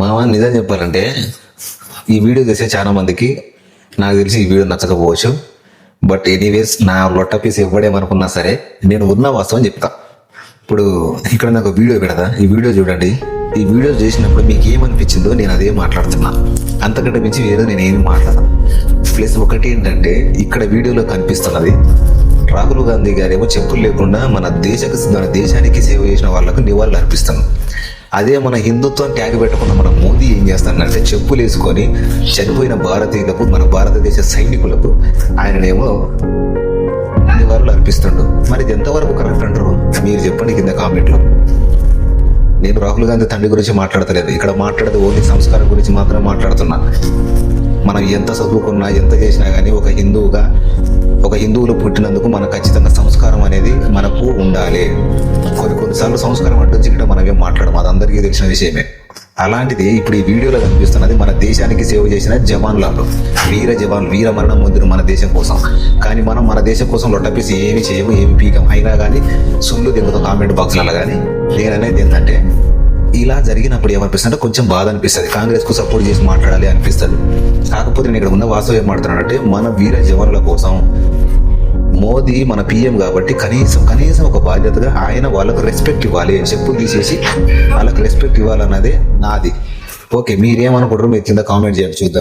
మామ నిజం చెప్పాలంటే ఈ వీడియో చేసే చాలా మందికి నాకు తెలిసి ఈ వీడియో నచ్చకపోవచ్చు. బట్ ఎనీవేస్ నా లొట్ట పీస్ ఇవ్వడేమనుకున్నా సరే నేను ఉన్న వాస్తవం చెప్తా. ఇప్పుడు ఇక్కడ నాకు వీడియో పెడతా, ఈ వీడియో చూడండి. ఈ వీడియో చేసినప్పుడు మీకు ఏమనిపించిందో నేను అదే మాట్లాడుతున్నా, అంతకంటే మించి వేరే నేను ఏమి మాట్లాడను. ప్లస్ ఒకటి ఏంటంటే ఇక్కడ వీడియోలో కనిపిస్తున్నది రాహుల్ గాంధీ గారేమో చెప్పులు లేకుండా మన దేశానికి సేవ చేసిన వాళ్ళకు నివాళులు అర్పిస్తాను. అదే మన హిందుత్వం ట్యాగ్ పెట్టుకున్న మన మోదీ ఏం చేస్తానంటే చెప్పులు వేసుకొని చనిపోయిన భారతీయులకు, మన భారతదేశ సైనికులకు ఆయననేమో నివాళులు అర్పిస్తుండు. మరి ఇది ఎంతవరకు కరెక్ట్ అంటారు మీరు చెప్పండి కింద కామెంట్లో. నేను రాహుల్ గాంధీ తండ్రి గురించి మాట్లాడతలేదు, ఇక్కడ మాట్లాడేది ఓన్లీ సంస్కారం గురించి మాత్రమే మాట్లాడుతున్నా. మనం ఎంత చదువుకున్నా ఎంత చేసినా కానీ ఒక హిందువులు పుట్టినందుకు మనకు ఖచ్చితంగా సంస్కారం అనేది మనకు ఉండాలి. కొన్నిసార్లు సంస్కారం అడ్డొచ్చి ఇక్కడ మనం ఏం మాట్లాడము, అది అందరికీ తెలిసిన విషయమే. అలాంటిది ఇప్పుడు ఈ వీడియోలో కనిపిస్తున్నది మన దేశానికి సేవ చేసిన జవాన్లు, వీర మరణం పొందిన మన దేశం కోసం. కానీ మనం మన దేశం కోసం లొట్టపీసి ఏమి చేయము, ఏమి పీకం. అయినా కానీ సుళ్ళు దిగుతాం కామెంట్ బాక్స్లలో. కానీ నేననేది ఏంటంటే ఇలా జరిగినప్పుడు ఏమనిపిస్తుంది అంటే కొంచెం బాధ అనిపిస్తుంది, కాంగ్రెస్కు సపోర్ట్ చేసి మాట్లాడాలి అనిపిస్తుంది. కాకపోతే నేను ఇక్కడ ఉన్న వాస్తవం ఏం మాట్లాడుతున్నానంటే మన వీర జవాన్ల కోసం మోదీ మన పిఎం కాబట్టి కనీసం ఒక బాధ్యతగా ఆయన వాళ్ళకు రెస్పెక్ట్ ఇవ్వాలి. చెప్పులు తీసేసి వాళ్ళకి రెస్పెక్ట్ ఇవ్వాలన్నదే నాది. ఓకే, మీరేమనుకుంటారు మీరు కింద కామెంట్ చేయండి, చూద్దాం.